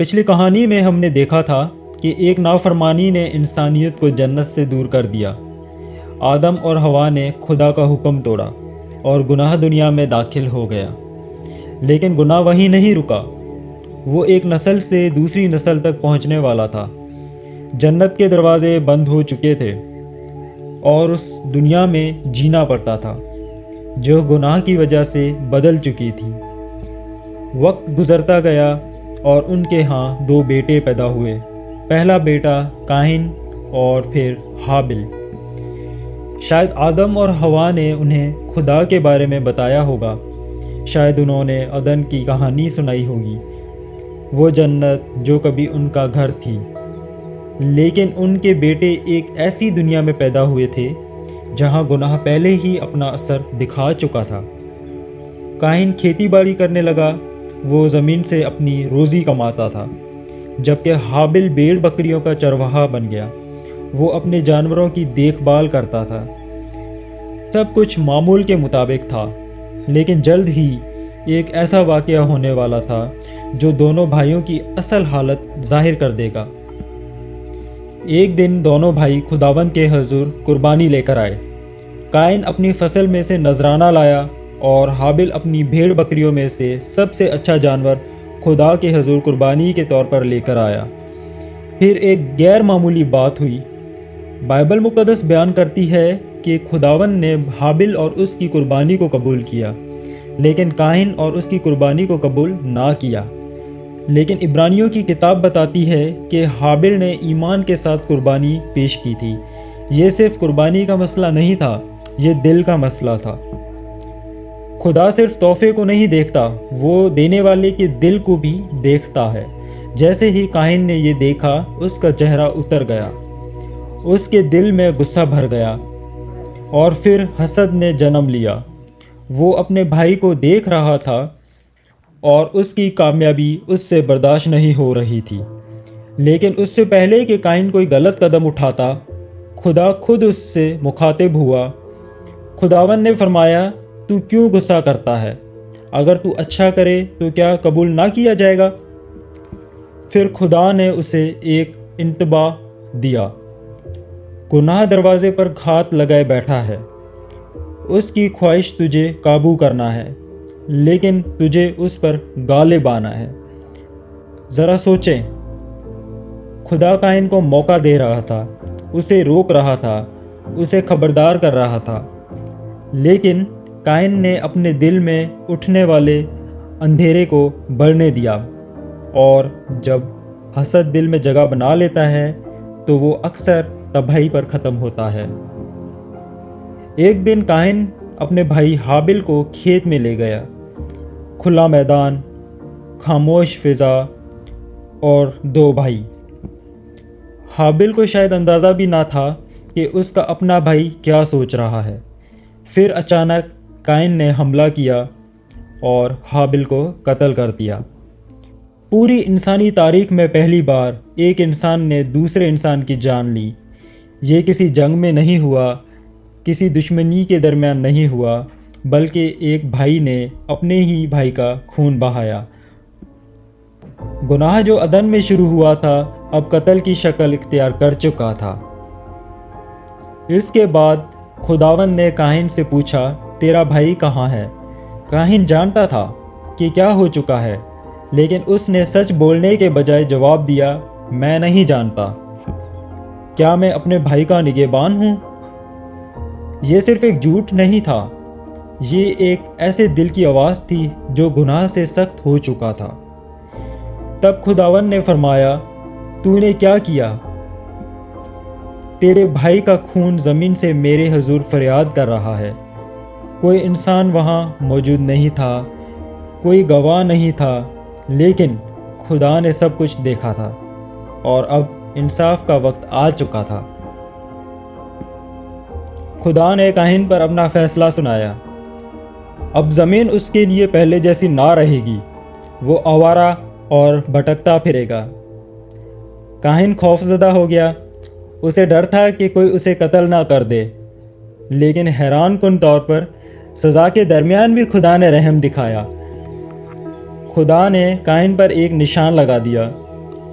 پچھلی کہانی میں ہم نے دیکھا تھا کہ ایک نافرمانی نے انسانیت کو جنت سے دور کر دیا۔ آدم اور حوا نے خدا کا حکم توڑا اور گناہ دنیا میں داخل ہو گیا۔ لیکن گناہ وہیں نہیں رکا، وہ ایک نسل سے دوسری نسل تک پہنچنے والا تھا۔ جنت کے دروازے بند ہو چکے تھے اور اس دنیا میں جینا پڑتا تھا جو گناہ کی وجہ سے بدل چکی تھی۔ وقت گزرتا گیا اور ان کے ہاں 2 بیٹے پیدا ہوئے، پہلا بیٹا قائن اور پھر حابل۔ شاید آدم اور حوا نے انہیں خدا کے بارے میں بتایا ہوگا، شاید انہوں نے عدن کی کہانی سنائی ہوگی، وہ جنت جو کبھی ان کا گھر تھی۔ لیکن ان کے بیٹے ایک ایسی دنیا میں پیدا ہوئے تھے جہاں گناہ پہلے ہی اپنا اثر دکھا چکا تھا۔ قائن کھیتی باڑی کرنے لگا، وہ زمین سے اپنی روزی کماتا تھا، جبکہ حابل بھیڑ بکریوں کا چرواہا بن گیا، وہ اپنے جانوروں کی دیکھ بھال کرتا تھا۔ سب کچھ معمول کے مطابق تھا، لیکن جلد ہی ایک ایسا واقعہ ہونے والا تھا جو دونوں بھائیوں کی اصل حالت ظاہر کر دے گا۔ ایک دن دونوں بھائی خداوند کے حضور قربانی لے کر آئے۔ قائن اپنی فصل میں سے نذرانہ لایا اور حابل اپنی بھیڑ بکریوں میں سے سب سے اچھا جانور خدا کے حضور قربانی کے طور پر لے کر آیا۔ پھر ایک غیر معمولی بات ہوئی۔ بائبل مقدس بیان کرتی ہے کہ خداوند نے حابل اور اس کی قربانی کو قبول کیا، لیکن قائن اور اس کی قربانی کو قبول نہ کیا۔ لیکن عبرانیوں کی کتاب بتاتی ہے کہ حابل نے ایمان کے ساتھ قربانی پیش کی تھی۔ یہ صرف قربانی کا مسئلہ نہیں تھا، یہ دل کا مسئلہ تھا۔ خدا صرف تحفے کو نہیں دیکھتا، وہ دینے والے کے دل کو بھی دیکھتا ہے۔ جیسے ہی قائن نے یہ دیکھا، اس کا چہرہ اتر گیا، اس کے دل میں غصہ بھر گیا اور پھر حسد نے جنم لیا۔ وہ اپنے بھائی کو دیکھ رہا تھا اور اس کی کامیابی اس سے برداشت نہیں ہو رہی تھی۔ لیکن اس سے پہلے کہ قائن کوئی غلط قدم اٹھاتا، خدا خود اس سے مخاطب ہوا۔ خداوند نے فرمایا، تو کیوں غصہ کرتا ہے؟ اگر تو اچھا کرے تو کیا قبول نہ کیا جائے گا؟ پھر خدا نے اسے ایک انتباہ دیا۔ گناہ دروازے پر گھات لگائے بیٹھا ہے، اس کی خواہش تجھے قابو کرنا ہے، لیکن تجھے اس پر غالب آنا ہے۔ ذرا سوچیں، خدا قائن کو موقع دے رہا تھا، اسے روک رہا تھا، اسے خبردار کر رہا تھا، لیکن قائن نے اپنے دل میں اٹھنے والے اندھیرے کو بڑھنے دیا، اور جب حسد دل میں جگہ بنا لیتا ہے تو وہ اکثر تباہی پر ختم ہوتا ہے۔ ایک دن قائن اپنے بھائی حابل کو کھیت میں لے گیا۔ کھلا میدان، خاموش فضا اور 2 بھائی۔ حابل کو شاید اندازہ بھی نہ تھا کہ اس کا اپنا بھائی کیا سوچ رہا ہے۔ پھر اچانک قائن نے حملہ کیا اور حابل کو قتل کر دیا۔ پوری انسانی تاریخ میں پہلی بار ایک انسان نے دوسرے انسان کی جان لی۔ یہ کسی جنگ میں نہیں ہوا، کسی دشمنی کے درمیان نہیں ہوا، بلکہ ایک بھائی نے اپنے ہی بھائی کا خون بہایا۔ گناہ جو عدن میں شروع ہوا تھا، اب قتل کی شکل اختیار کر چکا تھا۔ اس کے بعد خداوند نے قائن سے پوچھا، تیرا بھائی کہاں ہے؟ قائن جانتا تھا کہ کیا ہو چکا ہے، لیکن اس نے سچ بولنے کے بجائے جواب دیا، میں نہیں جانتا۔ کیا میں اپنے بھائی کا نگہبان ہوں؟ یہ صرف ایک جھوٹ نہیں تھا، یہ ایک ایسے دل کی آواز تھی جو گناہ سے سخت ہو چکا تھا۔ تب خداوند نے فرمایا، تو نے کیا کیا؟ تیرے بھائی کا خون زمین سے میرے حضور فریاد کر رہا ہے۔ کوئی انسان وہاں موجود نہیں تھا، کوئی گواہ نہیں تھا، لیکن خدا نے سب کچھ دیکھا تھا اور اب انصاف کا وقت آ چکا تھا۔ خدا نے قائن پر اپنا فیصلہ سنایا۔ اب زمین اس کے لیے پہلے جیسی نہ رہے گی، وہ آوارہ اور بھٹکتا پھرے گا۔ قائن خوف زدہ ہو گیا، اسے ڈر تھا کہ کوئی اسے قتل نہ کر دے، لیکن حیران کن طور پر سزا کے درمیان بھی خدا نے رحم دکھایا۔ خدا نے قائن پر ایک نشان لگا دیا،